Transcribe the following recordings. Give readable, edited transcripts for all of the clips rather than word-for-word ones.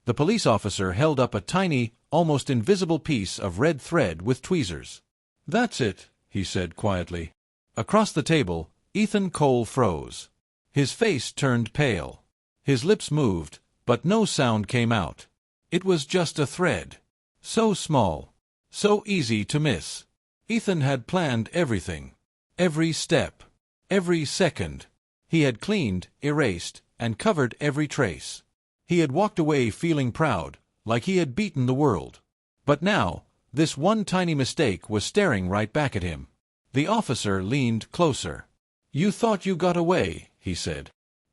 The police officer held up a tiny, almost invisible piece of red thread with tweezers. "That's it," he said quietly. Across the table, Ethan Cole froze. His face turned pale. His lips moved, but no sound came out. It was just a thread. So small. So easy to miss. Ethan had planned everything. Every step. Every second. He had cleaned, erased, and covered every trace. He had walked away feeling proud, like he had beaten the world. But now, this one tiny mistake was staring right back at him. The officer leaned closer. "You thought you got away," he said.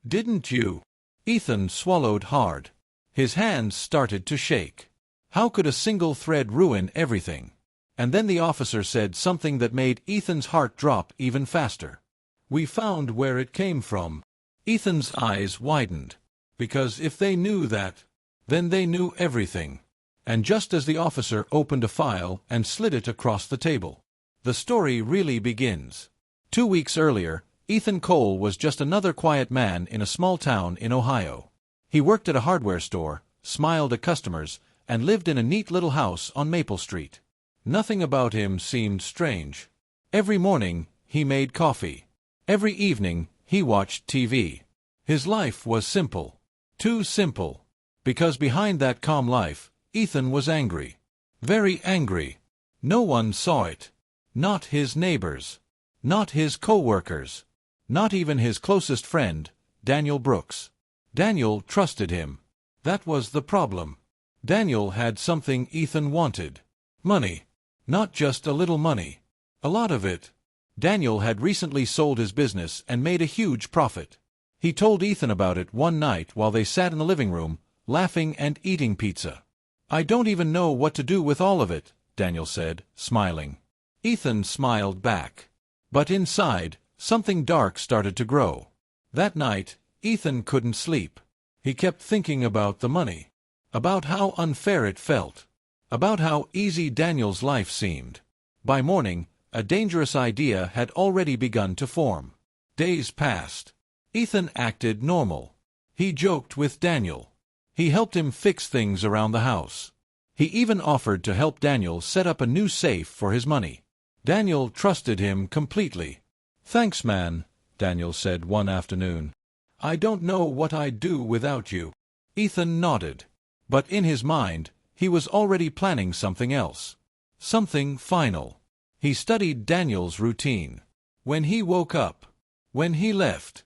"Didn't you?" Ethan swallowed hard. His hands started to shake. How could a single thread ruin everything? And then the officer said something that made Ethan's heart drop even faster. "We found where it came from." Ethan's eyes widened. Because if they knew that, then they knew everything. And just as the officer opened a file and slid it across the table, the story really begins. 2 weeks earlier, Ethan Cole was just another quiet man in a small town in Ohio. He worked at a hardware store, smiled at customers, and lived in a neat little house on Maple Street. Nothing about him seemed strange. Every morning, he made coffee. Every evening, he watched TV. His life was simple. Too simple. Because behind that calm life, Ethan was angry. Very angry. No one saw it. Not his neighbors. Not his co-workers. Not even his closest friend, Daniel Brooks. Daniel trusted him. That was the problem. Daniel had something Ethan wanted. Money. Not just a little money. A lot of it. Daniel had recently sold his business and made a huge profit. He told Ethan about it one night while they sat in the living room, laughing and eating pizza. "I don't even know what to do with all of it," Daniel said, smiling. Ethan smiled back. But inside, something dark started to grow. That night, Ethan couldn't sleep. He kept thinking about the money. About how unfair it felt. About how easy Daniel's life seemed. By morning, a dangerous idea had already begun to form. Days passed. Ethan acted normal. He joked with Daniel. He helped him fix things around the house. He even offered to help Daniel set up a new safe for his money. Daniel trusted him completely. "Thanks, man," Daniel said one afternoon. "I don't know what I'd do without you." Ethan nodded. But in his mind, he was already planning something else. Something final. He studied Daniel's routine. When he woke up. When he left.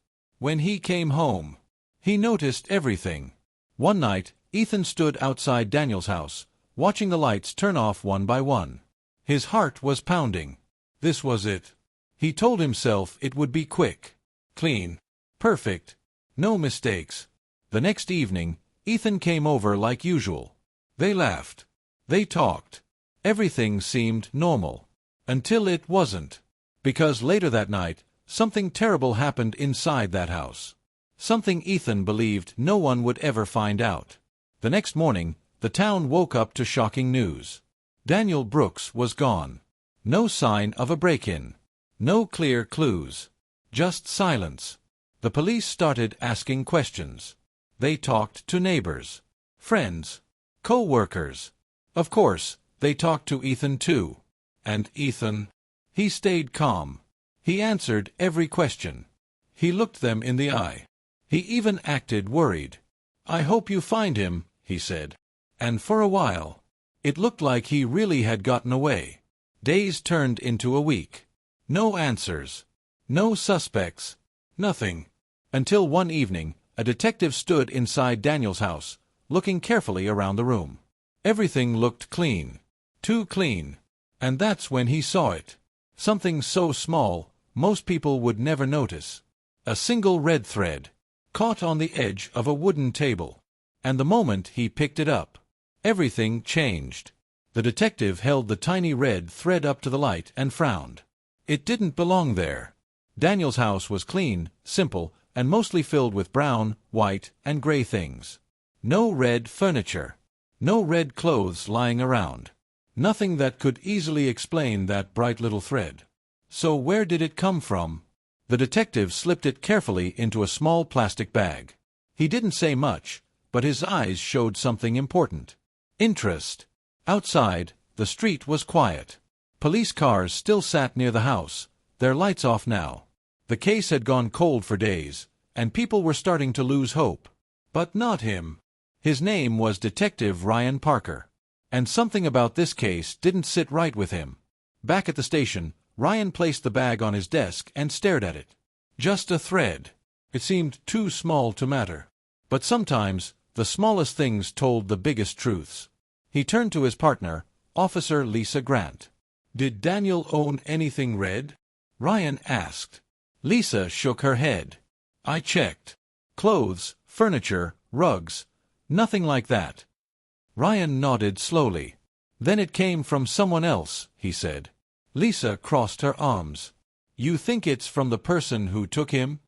When he came home. He noticed everything. One night, Ethan stood outside Daniel's house, watching the lights turn off one by one. His heart was pounding. This was it. He told himself it would be quick. Clean. Perfect. No mistakes. The next evening, Ethan came over like usual. They laughed. They talked. Everything seemed normal. Until it wasn't. Because later that night, something terrible happened inside that house. Something Ethan believed no one would ever find out. The next morning, the town woke up to shocking news. Daniel Brooks was gone. No sign of a break-in. No clear clues. Just silence. The police started asking questions. They talked to neighbors, friends, co-workers. Of course, they talked to Ethan too. And Ethan? He stayed calm. He answered every question. He looked them in the eye. He even acted worried. "I hope you find him," he said. And for a while, it looked like he really had gotten away. Days turned into a week. No answers. No suspects. Nothing. Until one evening, a detective stood inside Daniel's house, looking carefully around the room. Everything looked clean. Too clean. And that's when he saw it. Something so small, most people would never notice. A single red thread, caught on the edge of a wooden table. And the moment he picked it up, everything changed. The detective held the tiny red thread up to the light and frowned. It didn't belong there. Daniel's house was clean, simple, and mostly filled with brown, white, and gray things. No red furniture. No red clothes lying around. Nothing that could easily explain that bright little thread. So where did it come from? The detective slipped it carefully into a small plastic bag. He didn't say much, but his eyes showed something important. Interest. Outside, the street was quiet. Police cars still sat near the house, their lights off now. The case had gone cold for days, and people were starting to lose hope. But not him. His name was Detective Ryan Parker. And something about this case didn't sit right with him. Back at the station, Ryan placed the bag on his desk and stared at it. Just a thread. It seemed too small to matter. But sometimes, the smallest things told the biggest truths. He turned to his partner, Officer Lisa Grant. "Did Daniel own anything red?" Ryan asked. Lisa shook her head. "I checked. Clothes, furniture, rugs, nothing like that." Ryan nodded slowly. "Then it came from someone else," he said. Lisa crossed her arms. "You think it's from the person who took him?"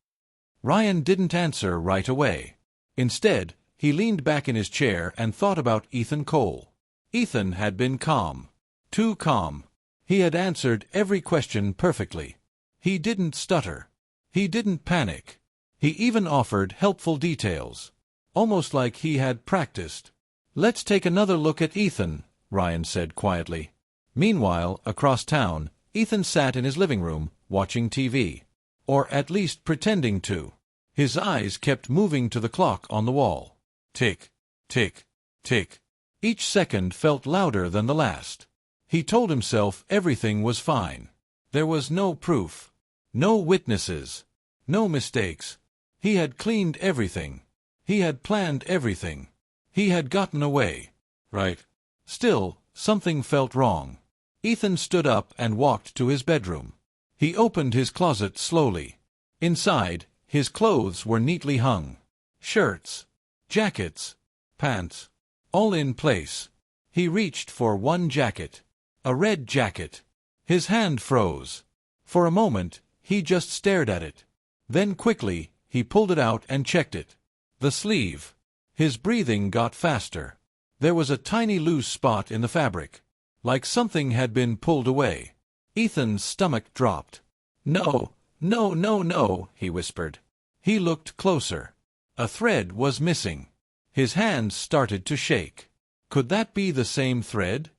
Ryan didn't answer right away. Instead, he leaned back in his chair and thought about Ethan Cole. Ethan had been calm. Too calm. He had answered every question perfectly. He didn't stutter. He didn't panic. He even offered helpful details. Almost like he had practiced. "Let's take another look at Ethan," Ryan said quietly. Meanwhile, across town, Ethan sat in his living room, watching TV. Or at least pretending to. His eyes kept moving to the clock on the wall. Tick, tick, tick. Each second felt louder than the last. He told himself everything was fine. There was no proof. No witnesses. No mistakes. He had cleaned everything. He had planned everything. He had gotten away. Right. Still, something felt wrong. Ethan stood up and walked to his bedroom. He opened his closet slowly. Inside, his clothes were neatly hung. Shirts, jackets, pants, all in place. He reached for one jacket. A red jacket. His hand froze. For a moment, he just stared at it. Then quickly, he pulled it out and checked it. The sleeve. His breathing got faster. There was a tiny loose spot in the fabric. Like something had been pulled away. Ethan's stomach dropped. "No, no, no, no," he whispered. He looked closer. A thread was missing. His hands started to shake. Could that be the same thread?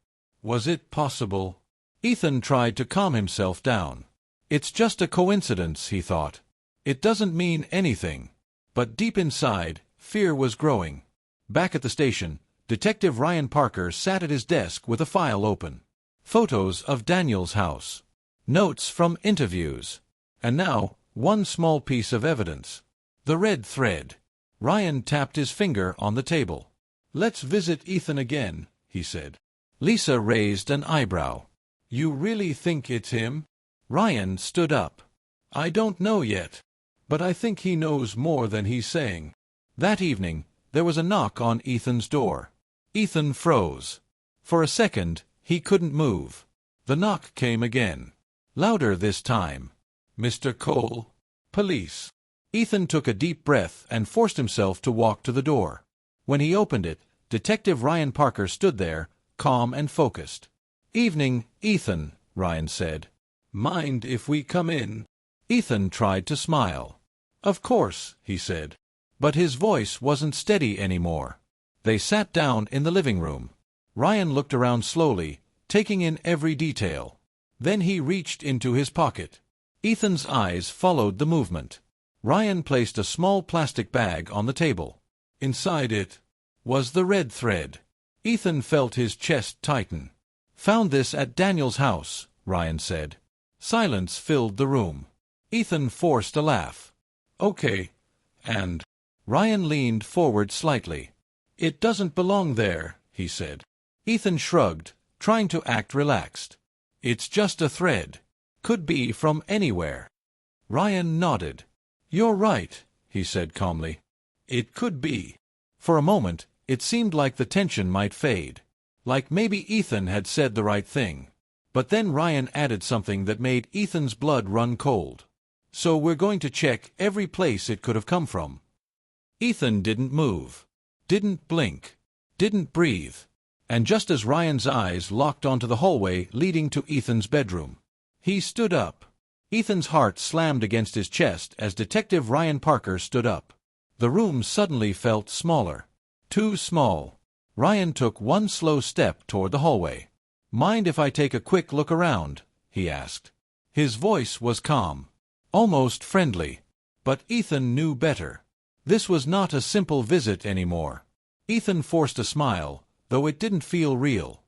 Was it possible? Ethan tried to calm himself down. "It's just a coincidence," he thought. "It doesn't mean anything." But deep inside, fear was growing. Back at the station, Detective Ryan Parker sat at his desk with a file open. Photos of Daniel's house. Notes from interviews. And now, one small piece of evidence. The red thread. Ryan tapped his finger on the table. "Let's visit Ethan again," he said. Lisa raised an eyebrow. "You really think it's him?" Ryan stood up. "I don't know yet. But I think he knows more than he's saying." That evening, there was a knock on Ethan's door. Ethan froze. For a second, he couldn't move. The knock came again. Louder this time. "Mr. Cole?" "Police." Ethan took a deep breath and forced himself to walk to the door. When he opened it, Detective Ryan Parker stood there, calm and focused. "Evening, Ethan," Ryan said. "Mind if we come in?" Ethan tried to smile. "Of course," he said. But his voice wasn't steady anymore. They sat down in the living room. Ryan looked around slowly, taking in every detail. Then he reached into his pocket. Ethan's eyes followed the movement. Ryan placed a small plastic bag on the table. Inside it was the red thread. Ethan felt his chest tighten. "Found this at Daniel's house," Ryan said. Silence filled the room. Ethan forced a laugh. "Okay. And?" Ryan leaned forward slightly. "It doesn't belong there," he said. Ethan shrugged, trying to act relaxed. "It's just a thread. Could be from anywhere." Ryan nodded. "You're right," he said calmly. "It could be." For a moment, it seemed like the tension might fade. Like maybe Ethan had said the right thing. But then Ryan added something that made Ethan's blood run cold. "So we're going to check every place it could have come from." Ethan didn't move. Didn't blink. Didn't breathe. And just as Ryan's eyes locked onto the hallway leading to Ethan's bedroom, he stood up. Ethan's heart slammed against his chest as Detective Ryan Parker stood up. The room suddenly felt smaller. Too small. Ryan took one slow step toward the hallway. "Mind if I take a quick look around?" he asked. His voice was calm, almost friendly. But Ethan knew better. This was not a simple visit anymore. Ethan forced a smile, though it didn't feel real.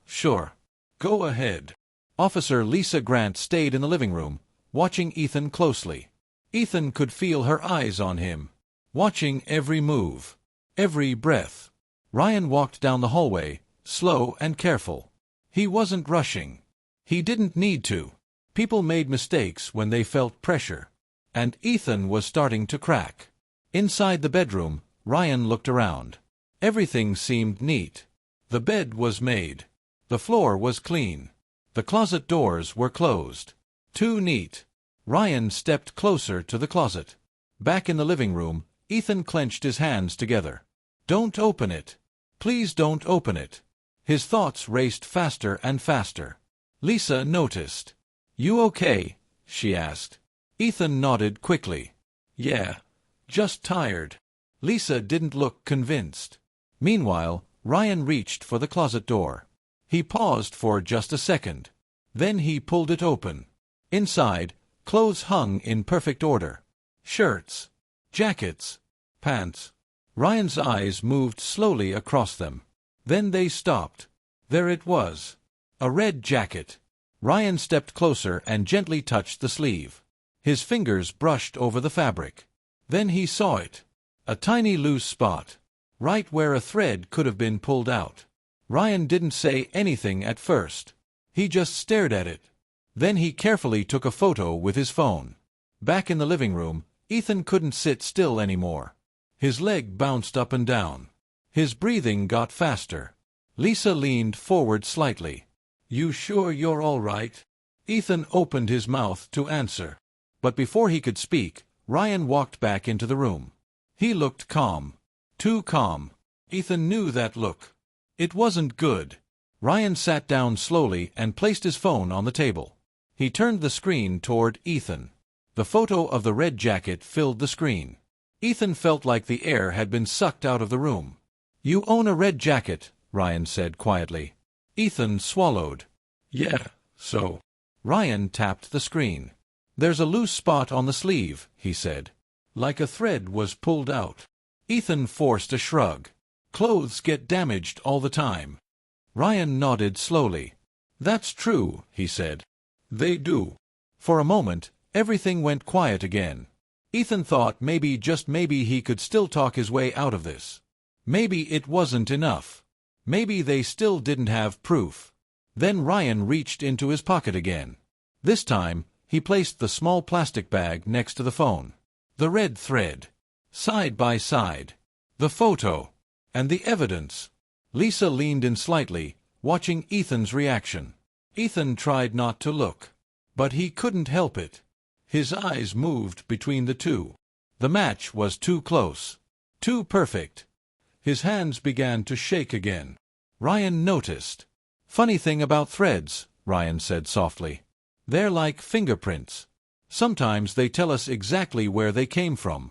Sure. Go ahead." Officer Lisa Grant stayed in the living room, watching Ethan closely. Ethan could feel her eyes on him, watching every move, every breath. Ryan walked down the hallway, slow and careful. He wasn't rushing. He didn't need to. People made mistakes when they felt pressure. And Ethan was starting to crack. Inside the bedroom, Ryan looked around. Everything seemed neat. The bed was made. The floor was clean. The closet doors were closed. Too neat. Ryan stepped closer to the closet. Back in the living room, Ethan clenched his hands together. "Don't open it. Please don't open it." His thoughts raced faster and faster. Lisa noticed. "You okay?" she asked. Ethan nodded quickly. "Yeah, just tired." Lisa didn't look convinced. Meanwhile, Ryan reached for the closet door. He paused for just a second. Then he pulled it open. Inside, clothes hung in perfect order. Shirts, jackets, pants. Ryan's eyes moved slowly across them. Then they stopped. There it was. A red jacket. Ryan stepped closer and gently touched the sleeve. His fingers brushed over the fabric. Then he saw it. A tiny loose spot. Right where a thread could have been pulled out. Ryan didn't say anything at first. He just stared at it. Then he carefully took a photo with his phone. Back in the living room, Ethan couldn't sit still anymore. His leg bounced up and down. His breathing got faster. Lisa leaned forward slightly. "You sure you're all right?" Ethan opened his mouth to answer. But before he could speak, Ryan walked back into the room. He looked calm. Too calm. Ethan knew that look. It wasn't good. Ryan sat down slowly and placed his phone on the table. He turned the screen toward Ethan. The photo of the red jacket filled the screen. Ethan felt like the air had been sucked out of the room. "You own a red jacket," Ryan said quietly. Ethan swallowed. "Yeah, so." Ryan tapped the screen. "There's a loose spot on the sleeve," he said. "Like a thread was pulled out." Ethan forced a shrug. "Clothes get damaged all the time." Ryan nodded slowly. "That's true," he said. "They do." For a moment, everything went quiet again. Ethan thought maybe, just maybe, he could still talk his way out of this. Maybe it wasn't enough. Maybe they still didn't have proof. Then Ryan reached into his pocket again. This time, he placed the small plastic bag next to the phone. The red thread. Side by side. The photo. And the evidence. Lisa leaned in slightly, watching Ethan's reaction. Ethan tried not to look. But he couldn't help it. His eyes moved between the two. The match was too close. Too perfect. His hands began to shake again. Ryan noticed. "Funny thing about threads," Ryan said softly. "They're like fingerprints. Sometimes they tell us exactly where they came from."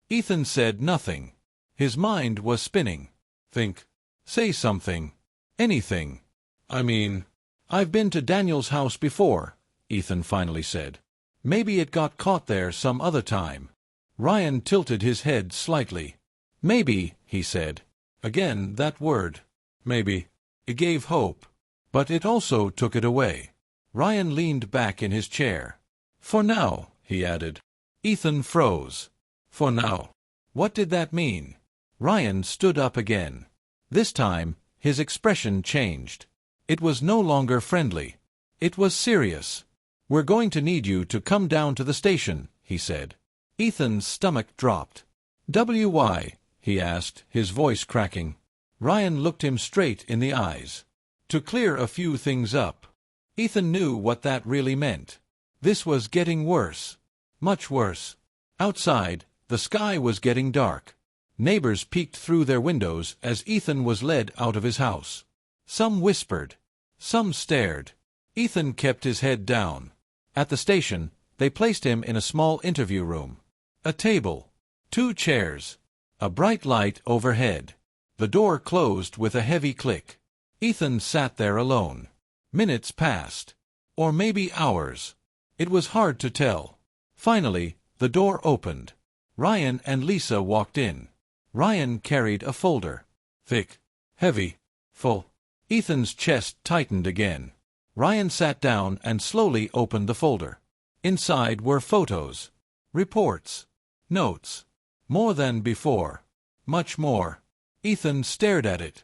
Ethan said nothing. His mind was spinning. "Think. Say something. Anything." "I mean, I've been to Daniel's house before," Ethan finally said. "Maybe it got caught there some other time." Ryan tilted his head slightly. "Maybe," he said. Again that word. Maybe. It gave hope. But it also took it away. Ryan leaned back in his chair. "For now," he added. Ethan froze. "For now." What did that mean? Ryan stood up again. This time, his expression changed. It was no longer friendly. It was serious. "We're going to need you to come down to the station," he said. Ethan's stomach dropped. "Why?" he asked, his voice cracking. Ryan looked him straight in the eyes. "To clear a few things up." Ethan knew what that really meant. This was getting worse. Much worse. Outside, the sky was getting dark. Neighbors peeked through their windows as Ethan was led out of his house. Some whispered. Some stared. Ethan kept his head down. At the station, they placed him in a small interview room. A table. 2 chairs. A bright light overhead. The door closed with a heavy click. Ethan sat there alone. Minutes passed. Or maybe hours. It was hard to tell. Finally, the door opened. Ryan and Lisa walked in. Ryan carried a folder. Thick, heavy, full. Ethan's chest tightened again. Ryan sat down and slowly opened the folder. Inside were photos, reports, notes. More than before. Much more. Ethan stared at it.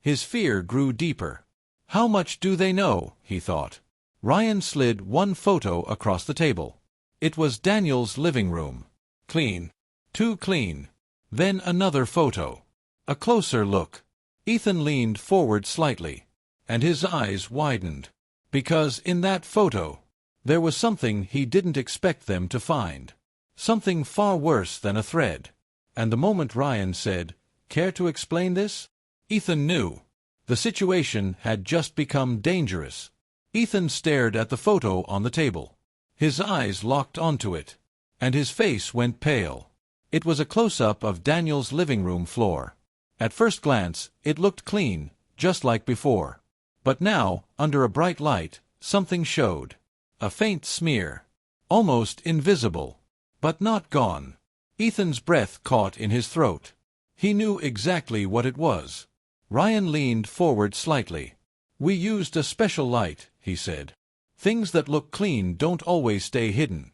His fear grew deeper. How much do they know, he thought. Ryan slid one photo across the table. It was Daniel's living room. Clean. Too clean. Then another photo. A closer look. Ethan leaned forward slightly, and his eyes widened. Because in that photo, there was something he didn't expect them to find. Something far worse than a thread. And the moment Ryan said, "Care to explain this?" Ethan knew. The situation had just become dangerous. Ethan stared at the photo on the table. His eyes locked onto it, and his face went pale. It was a close-up of Daniel's living room floor. At first glance, it looked clean, just like before. But now, under a bright light, something showed. A faint smear. Almost invisible. But not gone. Ethan's breath caught in his throat. He knew exactly what it was. Ryan leaned forward slightly. "We used a special light," he said. "Things that look clean don't always stay hidden."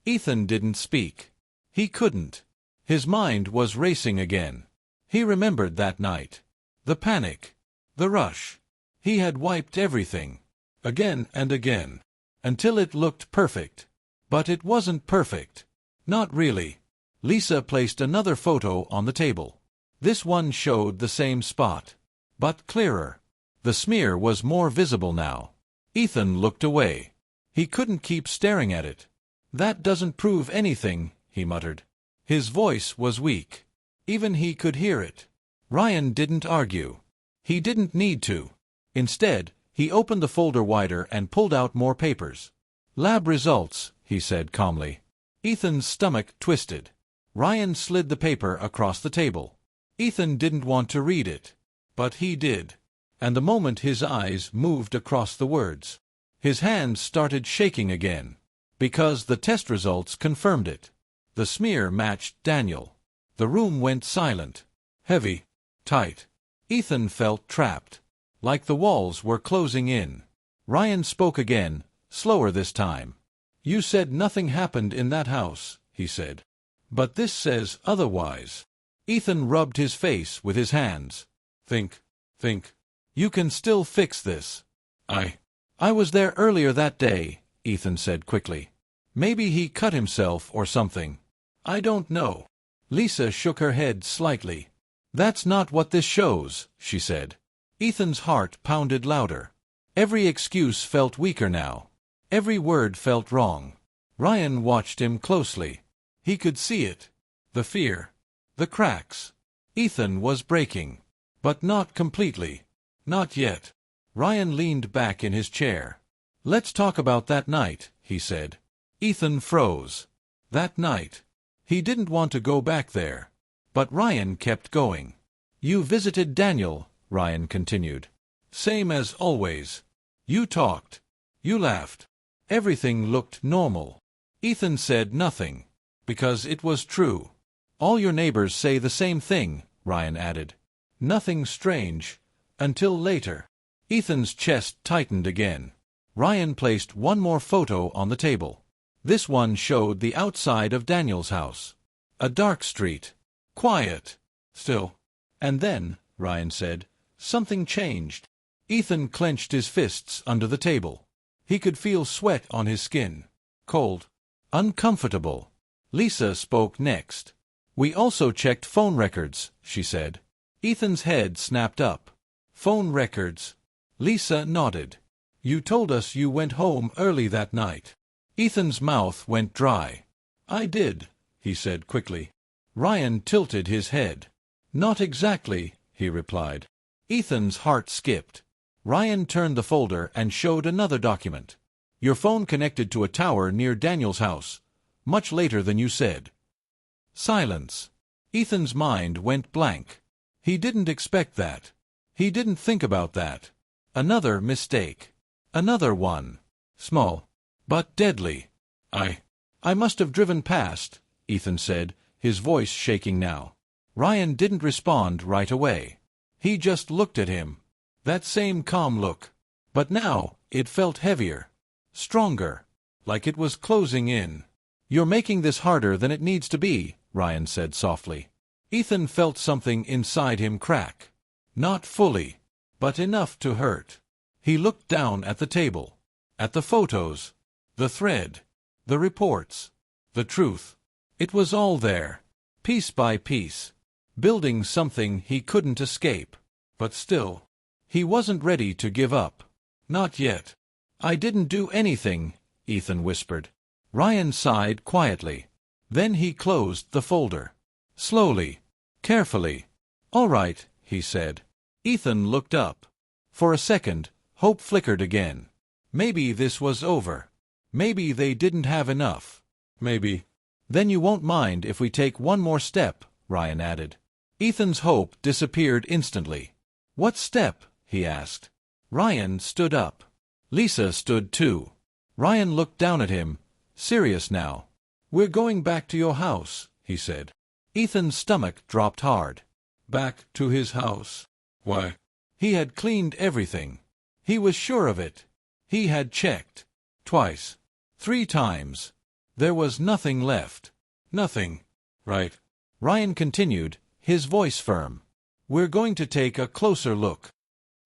Ethan didn't speak. He couldn't. His mind was racing again. He remembered that night. The panic. The rush. He had wiped everything. Again and again. Until it looked perfect. But it wasn't perfect. Not really. Lisa placed another photo on the table. This one showed the same spot. But clearer. The smear was more visible now. Ethan looked away. He couldn't keep staring at it. "That doesn't prove anything," he muttered. His voice was weak. Even he could hear it. Ryan didn't argue. He didn't need to. Instead, he opened the folder wider and pulled out more papers. "Lab results," he said calmly. Ethan's stomach twisted. Ryan slid the paper across the table. Ethan didn't want to read it. But he did. And the moment his eyes moved across the words, his hands started shaking again. Because the test results confirmed it. The smear matched Daniel. The room went silent. Heavy. Tight. Ethan felt trapped. Like the walls were closing in. Ryan spoke again, slower this time. "You said nothing happened in that house," he said. "But this says otherwise." Ethan rubbed his face with his hands. Think. You can still fix this." I was there earlier that day," Ethan said quickly. "Maybe he cut himself or something. I don't know." Lisa shook her head slightly. "That's not what this shows," she said. Ethan's heart pounded louder. Every excuse felt weaker now. Every word felt wrong. Ryan watched him closely. He could see it. The fear. The cracks. Ethan was breaking. But not completely. Not yet. Ryan leaned back in his chair. "Let's talk about that night," he said. Ethan froze. That night. He didn't want to go back there. But Ryan kept going. "You visited Daniel," Ryan continued. "Same as always. You talked. You laughed. Everything looked normal." Ethan said nothing. "Because it was true." "All your neighbors say the same thing," Ryan added. "Nothing strange. Until later." Ethan's chest tightened again. Ryan placed one more photo on the table. This one showed the outside of Daniel's house. A dark street. Quiet. Still. "And then," Ryan said, "something changed." Ethan clenched his fists under the table. He could feel sweat on his skin. Cold. Uncomfortable. Lisa spoke next. "We also checked phone records," she said. Ethan's head snapped up. "Phone records?" Lisa nodded. "You told us you went home early that night." Ethan's mouth went dry. "I did," he said quickly. Ryan tilted his head. "Not exactly," he replied. Ethan's heart skipped. Ryan turned the folder and showed another document. "Your phone connected to a tower near Daniel's house, much later than you said." Silence. Ethan's mind went blank. He didn't expect that. He didn't think about that. Another mistake. Another one. Small. But deadly. I must have driven past, Ethan said, his voice shaking now. Ryan didn't respond right away. He just looked at him. That same calm look. But now, it felt heavier. Stronger. Like it was closing in. You're making this harder than it needs to be, Ryan said softly. Ethan felt something inside him crack. Not fully, but enough to hurt. He looked down at the table. At the photos. The thread. The reports. The truth. It was all there. Piece by piece. Building something he couldn't escape. But still, he wasn't ready to give up. Not yet. I didn't do anything, Ethan whispered. Ryan sighed quietly. Then he closed the folder. Slowly. Carefully. All right, he said. Ethan looked up. For a second, hope flickered again. Maybe this was over. Maybe they didn't have enough. Maybe. Then you won't mind if we take one more step, Ryan added. Ethan's hope disappeared instantly. What step? He asked. Ryan stood up. Lisa stood too. Ryan looked down at him, serious now. We're going back to your house, he said. Ethan's stomach dropped hard. Back to his house. Why? He had cleaned everything. He was sure of it. He had checked. Twice. 3 times. There was nothing left. Nothing. Right. Ryan continued, his voice firm. We're going to take a closer look.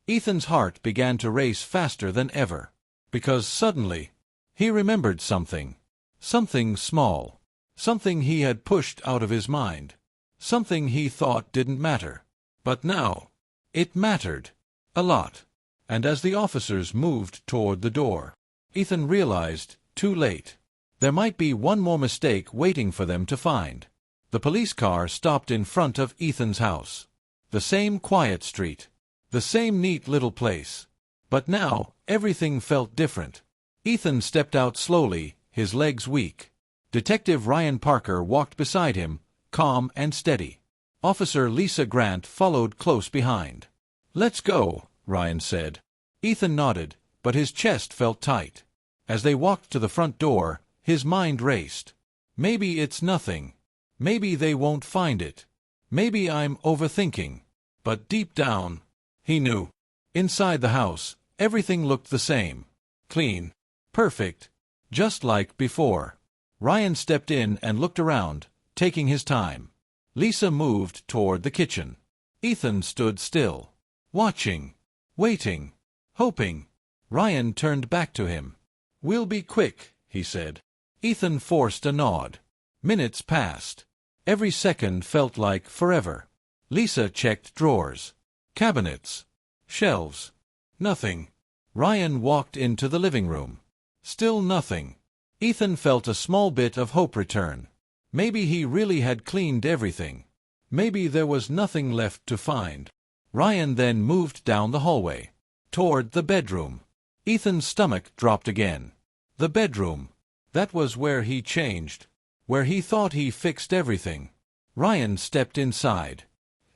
Ethan's heart began to race faster than ever. Because suddenly, he remembered something. Something small. Something he had pushed out of his mind. Something he thought didn't matter. But now, it mattered. A lot. And as the officers moved toward the door, Ethan realized, too late, there might be one more mistake waiting for them to find. The police car stopped in front of Ethan's house. The same quiet street. The same neat little place. But now, everything felt different. Ethan stepped out slowly, his legs weak. Detective Ryan Parker walked beside him, calm and steady. Officer Lisa Grant followed close behind. Let's go, Ryan said. Ethan nodded, but his chest felt tight. As they walked to the front door, his mind raced. Maybe it's nothing. Maybe they won't find it. Maybe I'm overthinking. But deep down, he knew. Inside the house, everything looked the same. Clean. Perfect. Just like before. Ryan stepped in and looked around, taking his time. Lisa moved toward the kitchen. Ethan stood still. Watching. Waiting. Hoping. Ryan turned back to him. We'll be quick, he said. Ethan forced a nod. Minutes passed. Every second felt like forever. Lisa checked drawers. Cabinets. Shelves. Nothing. Ryan walked into the living room. Still nothing. Ethan felt a small bit of hope return. Maybe he really had cleaned everything. Maybe there was nothing left to find. Ryan then moved down the hallway. Toward the bedroom. Ethan's stomach dropped again. The bedroom. That was where he changed. Where he thought he fixed everything. Ryan stepped inside.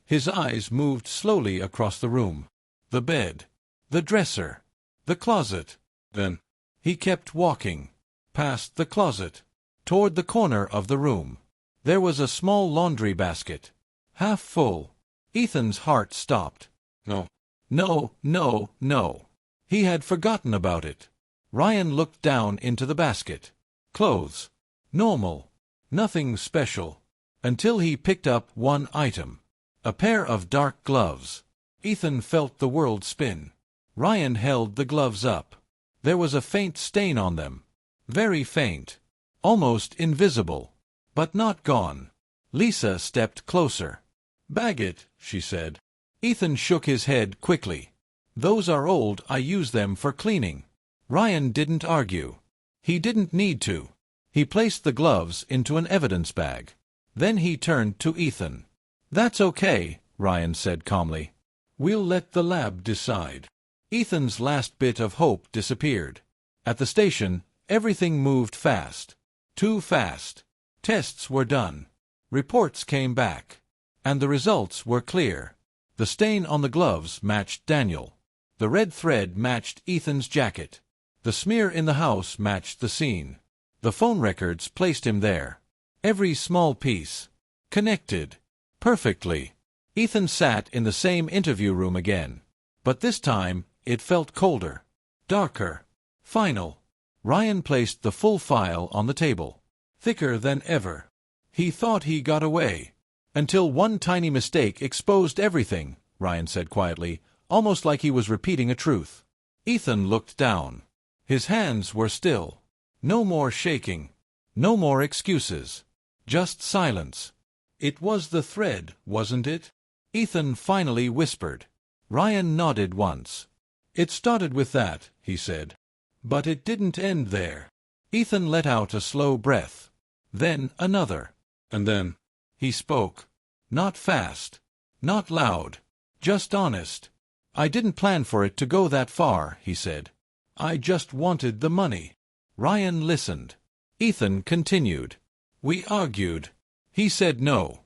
His eyes moved slowly across the room. The bed. The dresser. The closet. Then, he kept walking. Past the closet. Toward the corner of the room. There was a small laundry basket. Half full. Ethan's heart stopped. No. No, no, no. He had forgotten about it. Ryan looked down into the basket. Clothes. Normal. Nothing special. Until he picked up one item. A pair of dark gloves. Ethan felt the world spin. Ryan held the gloves up. There was a faint stain on them. Very faint. Almost invisible. But not gone. Lisa stepped closer. Bag it, she said. Ethan shook his head quickly. Those are old, I use them for cleaning. Ryan didn't argue. He didn't need to. He placed the gloves into an evidence bag. Then he turned to Ethan. That's okay, Ryan said calmly. We'll let the lab decide. Ethan's last bit of hope disappeared. At the station, everything moved fast. Too fast. Tests were done. Reports came back. And the results were clear. The stain on the gloves matched Daniel. The red thread matched Ethan's jacket. The smear in the house matched the scene. The phone records placed him there. Every small piece connected perfectly. Ethan sat in the same interview room again. But this time, it felt colder, darker, final. Ryan placed the full file on the table, thicker than ever. He thought he got away. Until one tiny mistake exposed everything, Ryan said quietly, almost like he was repeating a truth. Ethan looked down. His hands were still. No more shaking. No more excuses. Just silence. It was the thread, wasn't it? Ethan finally whispered. Ryan nodded once. It started with that, he said. But it didn't end there. Ethan let out a slow breath. Then another. And then he spoke. Not fast. Not loud. Just honest. I didn't plan for it to go that far, he said. I just wanted the money. Ryan listened. Ethan continued. We argued. He said no.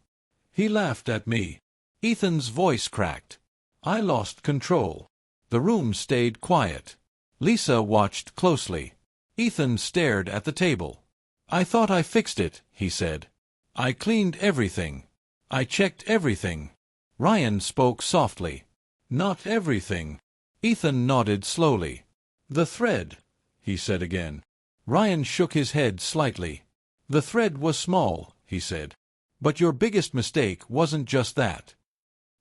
He laughed at me. Ethan's voice cracked. I lost control. The room stayed quiet. Lisa watched closely. Ethan stared at the table. I thought I fixed it, he said. I cleaned everything. I checked everything. Ryan spoke softly. Not everything. Ethan nodded slowly. The thread, he said again. Ryan shook his head slightly. The thread was small, he said. But your biggest mistake wasn't just that.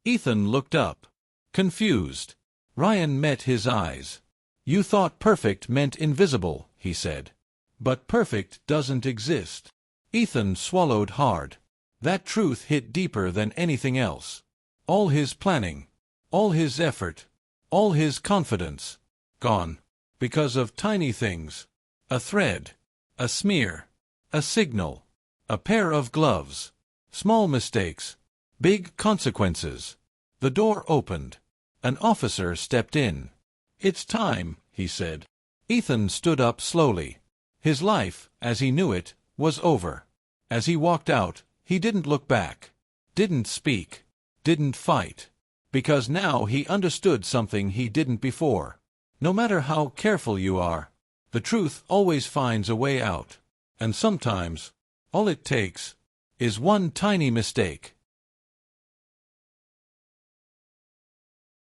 Ethan looked up, confused. Ryan met his eyes. You thought perfect meant invisible, he said. But perfect doesn't exist. Ethan swallowed hard. That truth hit deeper than anything else. All his planning, all his effort, all his confidence, gone. Because of tiny things. A thread, a smear, a signal, a pair of gloves. Small mistakes, big consequences. The door opened. An officer stepped in. It's time, he said. Ethan stood up slowly. His life, as he knew it, was over. As he walked out, he didn't look back. Didn't speak. Didn't fight. Because now he understood something he didn't before. No matter how careful you are, the truth always finds a way out. And sometimes, all it takes is one tiny mistake.